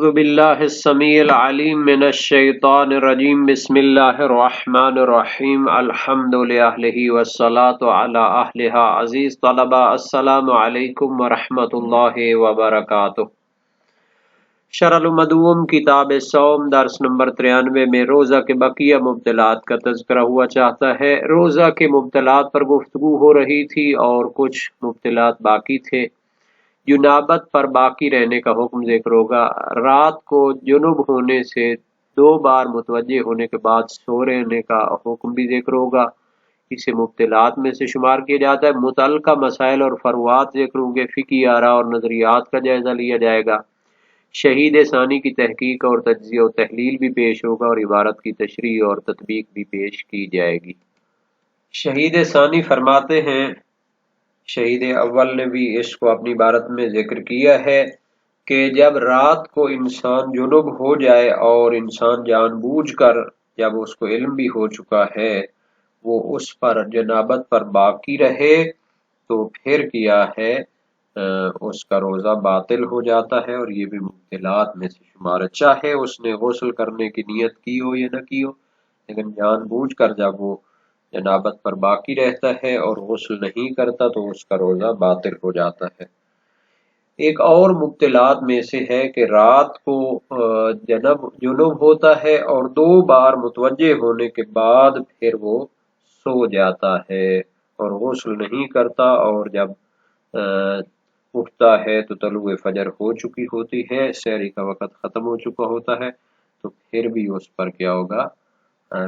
أعوذ بالله السميع العليم من الشيطان الرجيم بسم الله الرحمن الرحيم الحمد لله والصلاة على أهلها عزيز طلبة السلام عليكم ورحمة الله وبركاته۔ شرح المدوم کتاب سوم درس نمبر 93 میں روزہ کے بقیہ مبتلات کا تذکرہ ہوا چاہتا ہے۔ روزہ کے مبتلات پر گفتگو ہو رہی تھی اور کچھ مبتلات باقی تھے۔ جنابت پر باقی رہنے کا حکم ذکر ہوگا۔ رات کو جنب ہونے سے 2 بار متوجہ ہونے کے بعد سو رہنے کا حکم بھی ذکر ہوگا۔ اسے مبتلات میں سے شمار کیا جاتا ہے۔ متعلقہ مسائل اور فروعات ذکر ہوں گے۔ فقہی آراء اور نظریات کا جائزہ لیا جائے گا۔ شہید ثانی کی تحقیق اور تجزیہ و تحلیل بھی پیش ہوگا اور عبارت کی تشریح اور تطبیق بھی پیش کی جائے گی۔ شہید ثانی فرماتے ہیں، شہید اول نے بھی اس کو اپنی عبارت میں ذکر کیا ہے کہ جب رات کو انسان جنب ہو جائے اور انسان جان بوجھ کر، جب اس کو علم بھی ہو چکا ہے، وہ اس پر جنابت پر باقی رہے تو پھر کیا ہے اس کا روزہ باطل ہو جاتا ہے اور یہ بھی مبتلات میں سے شمار ہے، چاہے اس نے غسل کرنے کی نیت کی ہو یا نہ کی ہو، لیکن جان بوجھ کر جب وہ جنابت پر باقی رہتا ہے اور غسل نہیں کرتا تو اس کا روزہ باطل ہو جاتا ہے۔ ایک اور مبتلات میں سے ہے کہ رات کو جنب ہوتا ہے اور 2 بار متوجہ ہونے کے بعد پھر وہ سو جاتا ہے اور غسل نہیں کرتا، اور جب اٹھتا ہے تو طلوع فجر ہو چکی ہوتی ہے، سحری کا وقت ختم ہو چکا ہوتا ہے، تو پھر بھی اس پر کیا ہوگا،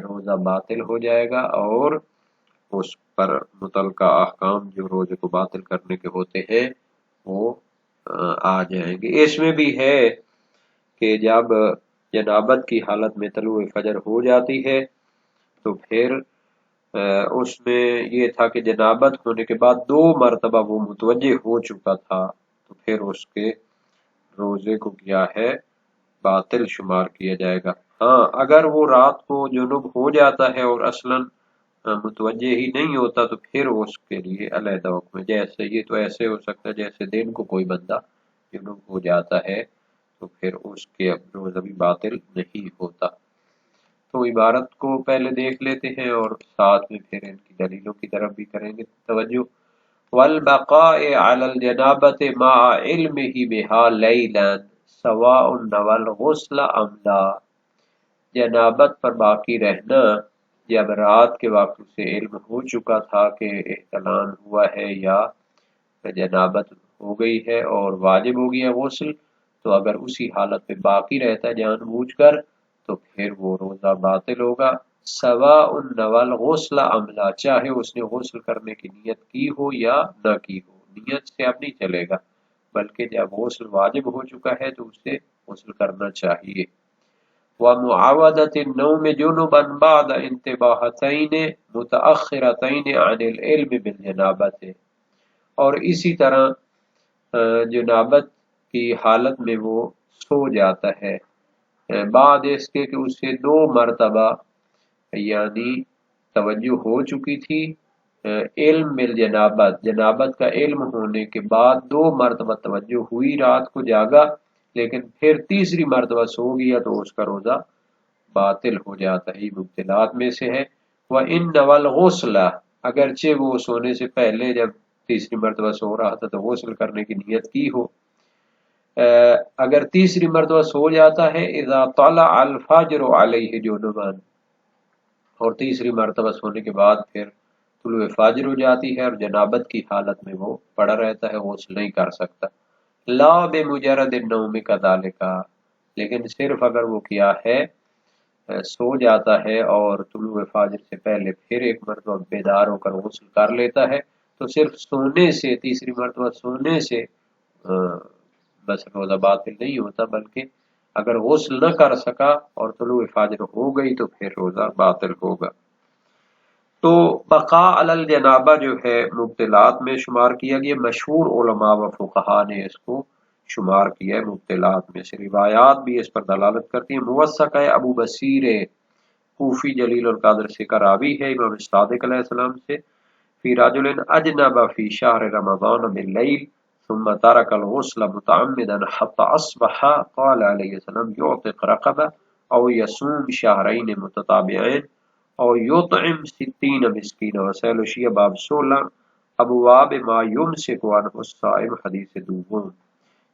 روزہ باطل ہو جائے گا اور اس پر متعلقہ احکام جو روزے کو باطل کرنے کے ہوتے ہیں وہ آ جائیں گے۔ اس میں بھی ہے کہ جب جنابت کی حالت میں طلوع فجر ہو جاتی ہے تو پھر اس میں یہ تھا کہ جنابت ہونے کے بعد 2 مرتبہ وہ متوجہ ہو چکا تھا، تو پھر اس کے روزے کو کیا ہے، باطل شمار کیا جائے گا۔ ہاں، اگر وہ رات کو جنب ہو جاتا ہے اور اصلاً متوجہ ہی نہیں ہوتا تو پھر اس کے لیے علیحدہ حکم ہے۔ جیسے یہ تو ایسے ہو سکتا ہے جیسے دن کو کوئی بندہ جنب ہو جاتا ہے تو پھر اس کے روزہ بھی باطل نہیں ہوتا۔ تو عبارت کو پہلے دیکھ لیتے ہیں اور ساتھ میں پھر ان کی دلیلوں کی طرف بھی کریں گے توجہ۔ والبقاء علی الجنابۃ مع علمہ بہا لیلا سواء نوى الغسل ام لا، جنابت پر باقی رہنا جب رات کے وقت سے علم ہو چکا تھا کہ احتلام ہوا ہے یا جنابت ہو گئی ہے اور واجب ہو گیا غسل، تو اگر اسی حالت پہ باقی رہتا ہے جان بوجھ کر تو پھر وہ روزہ باطل ہوگا۔ سواء نوى الغسل ام لا، چاہے اس نے غسل کرنے کی نیت کی ہو یا نہ کی ہو، نیت سے اب نہیں چلے گا، بلکہ جب غسل واجب ہو چکا ہے تو اسے غسل کرنا چاہیے۔ ومعاودة النوم جنبا بعد انتباہتین متأخرتین عن العلم بالجنابت، اور اسی طرح جنابت کی حالت میں وہ سو جاتا ہے بعد اس کے کہ اسے 2 مرتبہ یعنی توجہ ہو چکی تھی علم بالجنابت، جنابت کا علم ہونے کے بعد 2 مرتبہ توجہ ہوئی، رات کو جاگا لیکن پھر تیسری مرتبہ سو گیا تو اس کا روزہ باطل ہو جاتا ہے، یہ مبتلات میں سے ہے۔ وَإِن نَوَى الْغُسْلَ، اگرچہ وہ سونے سے پہلے جب تیسری مرتبہ سو رہا تھا تو غسل کرنے کی نیت کی ہو، اگر تیسری مرتبہ سو جاتا ہے اذا طلع الفجر علیہ جنبا، اور تیسری مرتبہ سونے کے بعد پھر طلوع فجر ہو جاتی ہے اور جنابت کی حالت میں وہ پڑا رہتا ہے، غسل نہیں کر سکتا۔ لا بمجرد النوم کذالک، لیکن صرف اگر وہ کیا ہے سو جاتا ہے اور طلوع فجر سے پہلے پھر ایک مرتبہ بیدار ہو کر غسل کر لیتا ہے تو صرف سونے سے، تیسری مرتبہ سونے سے بس روزہ باطل نہیں ہوتا، بلکہ اگر غسل نہ کر سکا اور طلوع فجر ہو گئی تو پھر روزہ باطل ہوگا۔ تو بقاء علی الجنابہ جو ہے مبتلات میں شمار کیا گیا، مشہور علماء و فقہاء نے اس کو شمار کیا ہے مبتلات میں سے، روایات بھی اس پر دلالت کرتی ہیں۔ موثق ہے ابو بصیر کوفی جلیل القدر سے کا راوی ہے امام صادق علیہ السلام سے، فی رجل اجنب فی شہر رمضان باللیل ثم ترك الغسل متعمدا حتى أصبح قال عليه السلام يعتق رقبة أو يصوم شهرين متتابعين أو يطعم 60 مسكين. وسائل الشیعہ باب 16 ابواب ما یمسک عنہ الصائم حدیث دوم.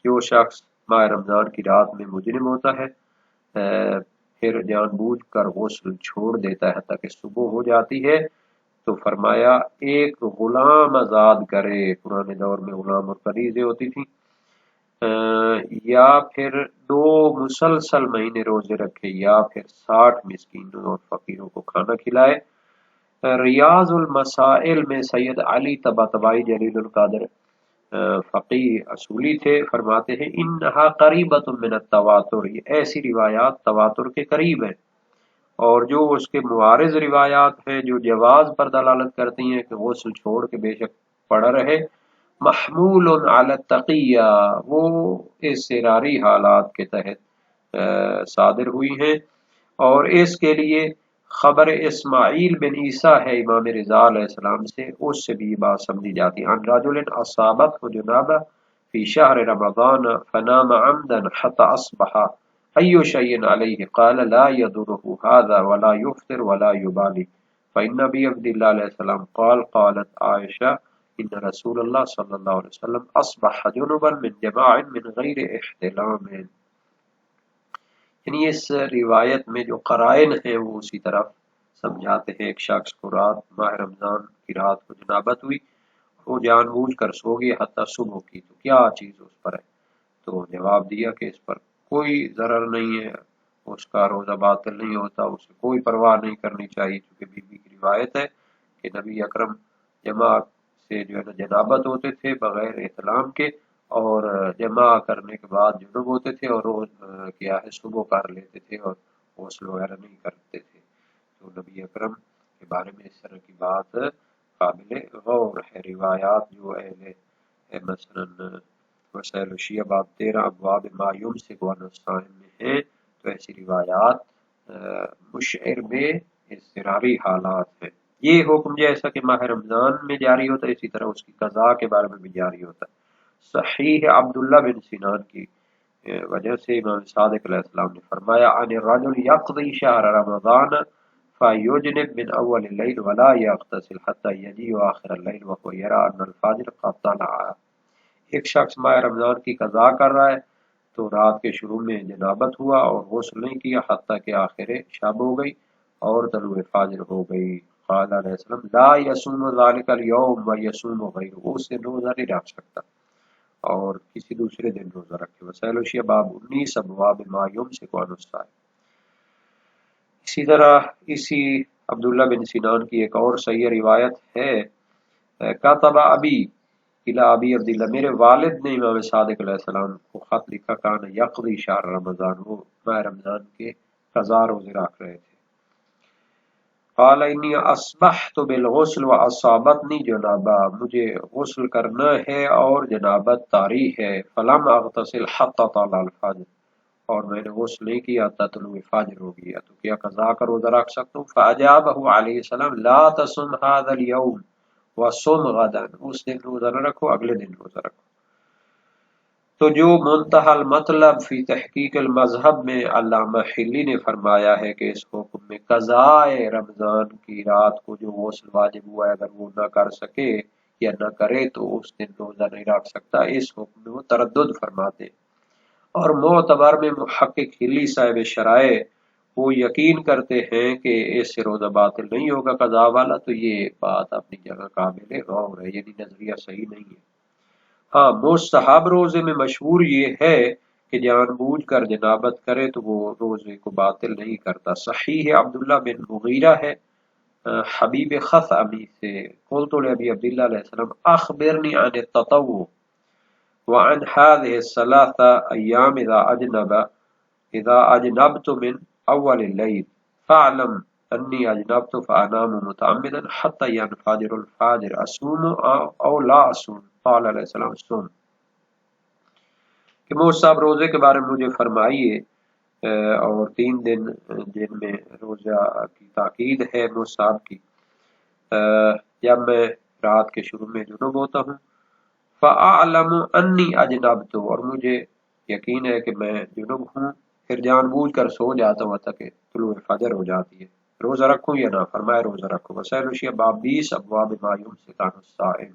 کہ وہ شخص ماہ رمضان کی رات میں مجرم ہوتا ہے پھر جان بوجھ کر غسل چھوڑ دیتا ہے حتیٰ کہ صبح ہو جاتی ہے تو فرمایا ایک غلام آزاد کرے. پرانے دور میں غلام اور کنیزیں ہوتی تھیں. یا پھر 2 مسلسل مہینے روزے رکھے یا پھر 60 مسکینوں اور فقیروں کو کھانا کھلائے. ریاض المسائل میں سید علی طباطبائی جلیل القدر فقی اصولی تھے، فرماتے ہیں انہا قریبۃ من التواتر، یہ ایسی روایات تواتر کے قریب ہیں، اور جو اس کے معارض روایات ہیں جو جواز پر دلالت کرتی ہیں کہ غسل چھوڑ کے بے شک پڑا رہے، محمول علی التقیہ، وہ اضطراری حالات کے تحت صادر ہوئی ہیں، اور اس کے لیے خبر اسماعیل بن عیسیٰ ہے امام رضا علیہ السلام سے، اس سے بھی یہ بات سمجھی جاتی ہے. عن رجل اصابته جنابہ فی شہر رمضان فنام عمدا حتى اصبح ای شیء علیہ قال لا يضره هذا ولا يفطر ولا يبالي فإن نبی عبد اللہ علیہ السلام قالت عائشہ ان رسول اللہ صلی اللہ علیہ وسلم اصبح جنبا من جماع من غیر احتلام. یعنی اس روایت میں جو قرائن ہیں وہ اسی طرف سمجھاتے ہیں. ایک شخص کو رات ماہ رمضان کی رات کو جنابت ہوئی، وہ جان بوجھ کر سو گیا حتیٰ صبح کی، تو کیا چیز اس پر ہے؟ تو جواب دیا کہ اس پر کوئی ضرر نہیں ہے، اس کا روزہ باطل نہیں ہوتا، اسے کوئی پرواہ نہیں کرنی چاہیے، کیونکہ بی بی کی روایت ہے کہ نبی اکرم جماع سے جو ہے نا جنابت ہوتے تھے بغیر احتلام کے، اور جمع کرنے کے بعد جنوب ہوتے تھے، اور روز کیا ہے صبح کر لیتے تھے اور غسل وغیرہ نہیں کرتے تھے. تو نبی اکرم کے بارے میں اس طرح کی بات قابل غور ہے. روایات جو اہل مثلا وسائل الشیعہ باب 13 ابواب ما یمسک عن الصائم میں ہیں، تو ایسی روایات مشعر میں اضطراری حالات ہیں. یہ حکم جیسا کہ ماہ رمضان میں جاری ہوتا ہے اسی طرح اس کی قضاء کے بارے میں بھی جاری ہوتا ہے. صحیح عبداللہ بن سینان کی وجہ سے امام صادق علیہ السلام نے فرمایا عن الرجل یقضی شہر رمضان فیجنب من اول اللیل ولا یغتسل حتی یجیء آخر اللیل وهو یرى ان الفجر قد طلع. ایک شخص ماہ رمضان کی قضاء کر رہا ہے تو رات کے شروع میں جنابت ہوا اور غسل نہیں کیا حتیٰ کہ آخر شب ہو گئی اور طلوع فجر ہو گئی. قال علیہ السلام لا یصوم ذلك اليوم ویصوم غیره، اس دن روزہ نہیں رکھ سکتا اور کسی دوسرے دن روزہ رکھے. وسائل الشیعہ باب 19 ابواب ما یمسک عن الصائم. اسی طرح اسی عبداللہ بن سینان کی ایک اور صحیح روایت ہے کاتب ابی الى ابی عبداللہ، میرے والد نے امام صادق علیہ السلام کو خط لکھا کان یقضی شہر رمضان، وہ ماہ رمضان کے قضا روزے رکھ رہے تھے. قال انی اصبحت بالغسل واصابتنی جنابہ، مجھے غسل کرنا ہے اور جنابت طاری ہے. فلم اغتسل حتی طلع الفجر، اور میں نے غسل نہیں کیا حتی طلوع فجر ہو گیا، تو کیا قضا کا روزہ رکھ سکتا ہوں؟ فاجابہ علیہ السلام لا تصم هذا اليوم وصم غدا، اس دن روزہ نہ رکھو اگلے دن روزہ رکھو. تو جو منتہی المطلب فی تحقیق المذہب میں علامہ حلی نے فرمایا ہے کہ اس حکم میں قضاء رمضان کی رات کو جو غسل واجب ہوا ہے اگر وہ نہ کر سکے یا نہ کرے تو اس دن روزہ نہیں رکھ سکتا، اس حکم میں وہ تردد فرماتے. اور معتبر میں محقق حلی صاحب شرائع وہ یقین کرتے ہیں کہ اس سے روزہ باطل نہیں ہوگا قضاء والا. تو یہ بات اپنی جگہ قابل غور ہے، یعنی نظریہ صحیح نہیں ہے. ہاں مستحب روزے میں مشہور یہ ہے کہ جان بوجھ کر جنابت کرے تو وہ روزے کو باطل نہیں کرتا. صحیح عبداللہ بن مغیرہ ہے حبیب خثعمی سے قلت لابی عبداللہ علیہ السلام اخبرنی عن التطوع وعن هذه الثلاثة ایام اذا اجنبت من اول الليل فاعلم انی اجنبت فانام متعمدا حتى ينفجر الفجر اصوم او لا اصوم. قال علیہ السلام سن، کہ موسیٰ صاحب روزے کے بارے میں مجھے فرمائیے، اور 3 دن جن میں روزہ کی تاکید ہے موسیٰ صاحب کی. جب میں رات کے شروع میں جنوب ہوتا ہوں فَأَعْلَمُ أَنِّي أَجْنَبْتُ، اور مجھے یقین ہے کہ میں جنب ہوں، پھر جان بوجھ کر سو جاتا ہوں تک طلوع فجر ہو جاتی ہے، روزہ رکھوں یا نہ؟ فرمایا روزہ رکھو۔ وسائل الشیعہ باب 20 ابواب ما یمسک عن الصائم۔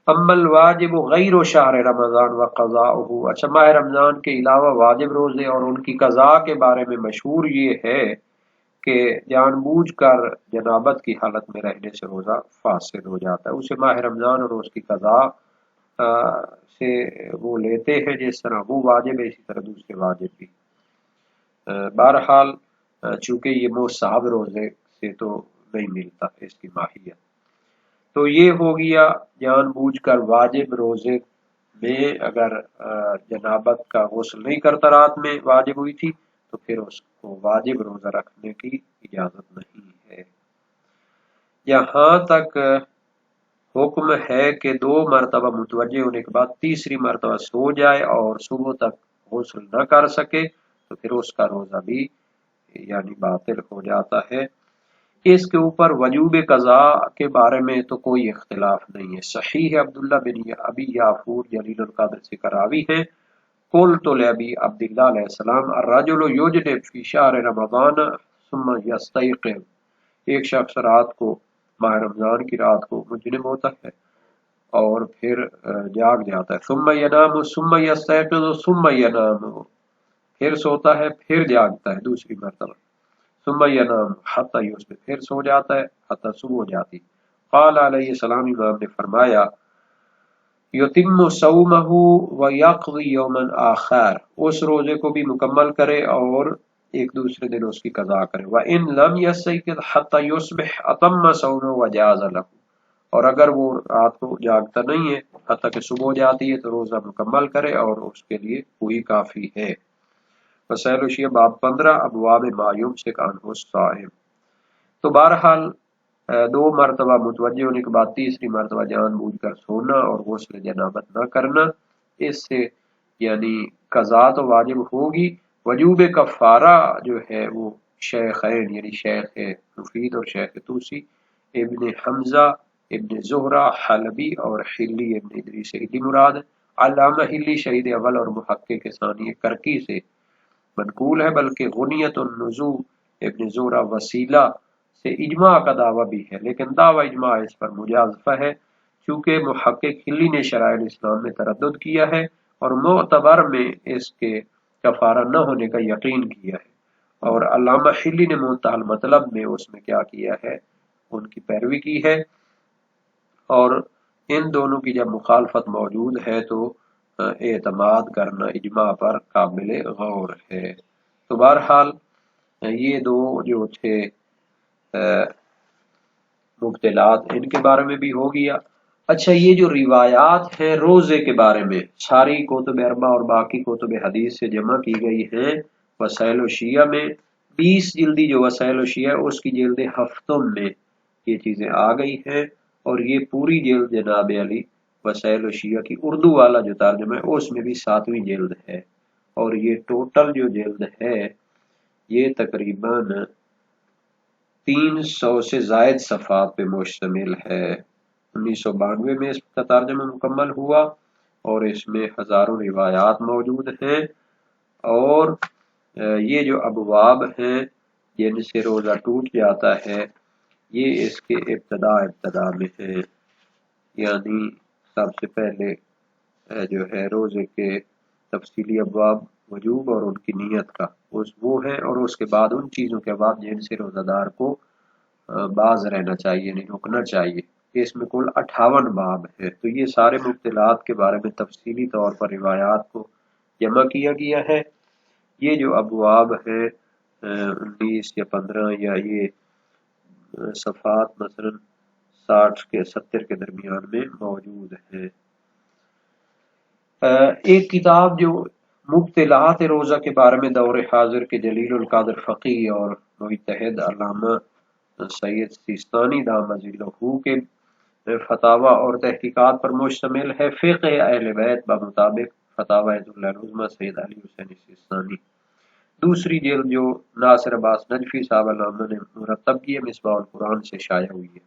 اما الواجب غیر شہر رمضان و قضاؤہ، اچھا ماہ رمضان کے علاوہ واجب روزے اور ان کی قضاء کے بارے میں مشہور یہ ہے کہ جان بوجھ کر جنابت کی حالت میں رہنے سے روزہ فاسد ہو جاتا ہے، اسے ماہ رمضان اور اس کی قضاء سے وہ لیتے ہیں جس طرح وہ واجب ہے اسی طرح دوسرے واجب بھی۔ بہرحال چونکہ یہ مستحب روزے سے تو نہیں ملتا اس کی ماہیت۔ تو یہ ہو گیا جان بوجھ کر واجب روزے میں اگر جنابت کا غسل نہیں کرتا رات میں واجب ہوئی تھی تو پھر اس کو واجب روزہ رکھنے کی اجازت نہیں ہے۔ یہاں تک حکم ہے کہ 2 مرتبہ متوجہ ہونے کے بعد تیسری مرتبہ سو جائے اور صبح تک غسل نہ کر سکے تو پھر اس کا روزہ بھی یعنی باطل ہو جاتا ہے۔ اس کے اوپر وجوب قضاء کے بارے میں تو کوئی اختلاف نہیں ہے، صحیح ہے۔ عبداللہ بن ابی یافور جلیل القدر سے کراوی ہے، قلت لابی عبداللہ علیہ السلام الرجل یجنب فی شہر رمضان ثم یستیقظ، ایک شخص رات کو ماہ رمضان کی رات کو مجنب ہوتا ہے اور پھر جاگ جاتا ہے، ثم ینام ثم یستیقظ ثم ینام، پھر سوتا ہے پھر جاگتا ہے دوسری مرتبہ، ثم ینام حتی یصبح، پھر سو جاتا ہے حتی صبح ہو جاتی۔ قال علیہ السلام، امام نے فرمایا یتم صومہ ویقضی یوما آخر، اس روزے کو بھی مکمل کرے اور ایک دوسرے دن اس کی قضا کرے۔ وَإِن لَمْ يَسْتَيْقِظْ حَتَّى يُصْبِحْ أَتَمَّ صَوْمَهُ وَجَازَ لَهُ، اور اگر وہ رات کو جاگتا نہیں ہے حتیٰ کہ صبح ہو جاتی ہے تو روزہ مکمل کرے اور اس کے لیے وہی کافی ہے۔ وسائل الشیعہ باب 15 ابواب ما یمسک عنہ الصائم۔ تو بہرحال 2 مرتبہ متوجہ ہونے کے بعد تیسری مرتبہ جان بوجھ کر سونا اور غسل جنابت نہ کرنا، اس سے یعنی قضا تو واجب ہوگی۔ وجوب کفارہ جو ہے وہ شیخین یعنی شیخ مفید اور شیخ توسی، ابن حمزہ، ابن زہرہ حلبی اور حلی ابن ادریس حلی مراد ہے۔ علامہ حلی شہید اول اور محقق ثانی کرکی سے منقول ہے، بلکہ غنیت النزو ابن زہرہ وسیلہ سے اجماع کا دعویٰ بھی ہے، لیکن دعویٰ اجماع اس پر مجازفہ ہے چونکہ محقق حلی نے شرائع الاسلام میں تردد کیا ہے اور معتبر میں اس کے کفارہ نہ ہونے کا یقین کیا ہے، اور علامہ حلی نے منتہی المطلب میں اس میں کیا کیا ہے، ان کی پیروی کی ہے، اور ان دونوں کی جب مخالفت موجود ہے تو اعتماد کرنا اجماع پر قابل غور ہے۔ تو بہرحال یہ 2 جو تھے مبتلات ان کے بارے میں بھی ہو گیا۔ اچھا یہ جو روایات ہیں روزے کے بارے میں ساری کتب اربع اور باقی کتب حدیث سے جمع کی گئی ہیں وسائل الشیعہ میں، 20 جلدی جو وسائل الشیعہ اس کی جلد ہفتوں میں یہ چیزیں آ گئی ہیں، اور یہ پوری جلد جناب علی وسائل الشیعہ کی اردو والا جو ترجمہ ہے اس میں بھی 7ویں جلد ہے، اور یہ ٹوٹل جو جلد ہے یہ تقریباً 300 سے زائد صفحات پہ مشتمل ہے۔ 1992 میں اس کا ترجمہ مکمل ہوا اور اس میں ہزاروں روایات موجود ہیں، اور یہ جو ابواب ہیں جن سے روزہ ٹوٹ جاتا ہے یہ اس کے ابتدا میں ہے، یعنی سب سے پہلے جو ہے روزے کے تفصیلی ابواب وجوب اور ان کی نیت کا وہ ہے، اور اس کے بعد ان چیزوں کے بعد جن سے روزہ دار کو باز رہنا چاہیے نہیں رکنا چاہیے، اس میں کل 58 باب ہے۔ تو یہ سارے مبتلات کے بارے میں تفصیلی طور پر روایات کو جمع کیا گیا ہے۔ یہ جو ابواب ہیں 19 یا 15 یا یہ صفحات مثلا 60 کے 70 کے درمیان میں موجود ہیں۔ ایک کتاب جو مبتلات روزہ کے بارے میں دور حاضر کے جلیل القدر فقیہ اور مجتہد علامہ سید سیستانی دامت ذلہ کے فتاوی اور تحقیقات پر مشتمل ہے، فقہ اہل بیت بمطابق فتاوی اللہ العظمہ سید علی حسین سیستانی۔ دوسری جلد جو ناصر عباس نجفی صاحب علامہ نے مرتب کی ہے مصباح القرآن سے شائع ہوئی ہے،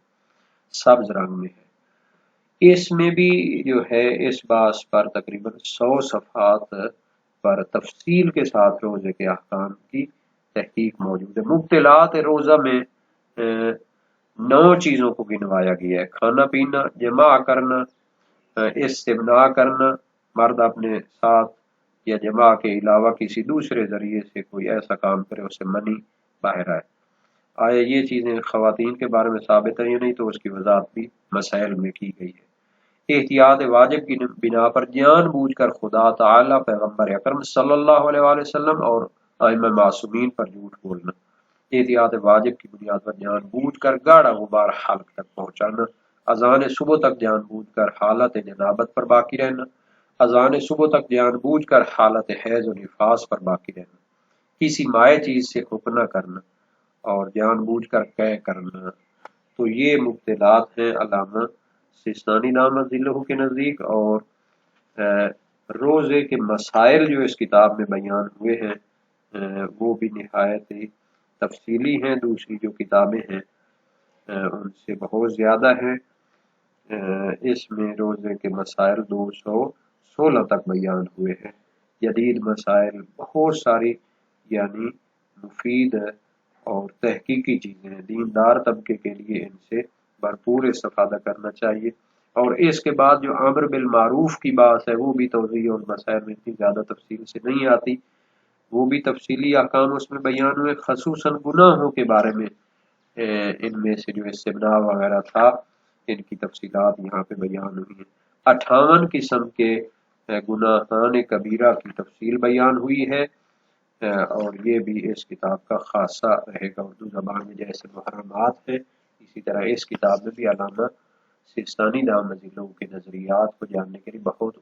سبز رنگ میں ہے۔ اس میں بھی جو ہے اس باس پر تقریباً 100 صفحات پر تفصیل کے ساتھ روزے کے احکام کی تحقیق موجود ہے۔ مبطلات روزہ میں 9 چیزوں کو گنوایا گیا ہے: کھانا پینا، جماع کرنا، استمناء کرنا، مرد اپنے ساتھ یا جماع کے علاوہ کسی دوسرے ذریعے سے کوئی ایسا کام کرے اسے منی باہر آئے۔ آیا یہ چیزیں خواتین کے بارے میں ثابت ہیں یا نہیں، تو اس کی وضاحت بھی مسائل میں کی گئی ہے۔ احتیاط واجب کی بنا پر جان بوجھ کر خدا تعالی، پیغمبر اکرم صلی اللہ علیہ وآلہ وسلم اور ائمہ معصومین پر جھوٹ بولنا۔ احتیاط واجب کی بنیاد پر جان بوجھ کر گاڑا غبار حلق تک پہنچانا۔ اذان صبح تک جان بوجھ کر حالت جنابت پر باقی رہنا۔ اذان صبح تک جان بوجھ کر حالت حیض و نفاس پر باقی رہنا۔ کسی مائع چیز سے حکم نہ کرنا اور جان بوجھ کر قے کرنا۔ تو یہ مبطلات ہیں علامہ سیستانی دامت ذلہ کے نزدیک، اور روزے کے مسائل جو اس کتاب میں بیان ہوئے ہیں وہ بھی نہایت ہی تفصیلی ہیں۔ دوسری جو کتابیں ہیں ان سے بہت زیادہ ہیں۔ اس میں روزے کے مسائل 216 تک بیان ہوئے ہیں۔ جدید مسائل بہت ساری، یعنی مفید اور تحقیقی چیزیں ہیں۔ دیندار طبقے کے لیے ان سے بھرپور استفادہ کرنا چاہیے۔ اور اس کے بعد جو امر بالمعروف کی بات ہے وہ بھی توضیح اور مسائل میں اتنی زیادہ تفصیل سے نہیں آتی، وہ بھی تفصیلی احکام اس میں بیان ہوئے، خصوصاً گناہوں کے بارے میں۔ ان میں سے جو استمناء وغیرہ تھا ان کی تفصیلات یہاں پہ بیان ہوئی ہیں۔ 58 قسم کے گناہان کبیرہ کی تفصیل بیان ہوئی ہے، اور یہ بھی اس کتاب کا خاصہ رہے گا۔ اردو زبان میں جیسے محرمات ہیں، اسی طرح اس کتاب میں بھی علامہ سیستانی دامت ذلہ کے نظریات کو جاننے کے لیے بہت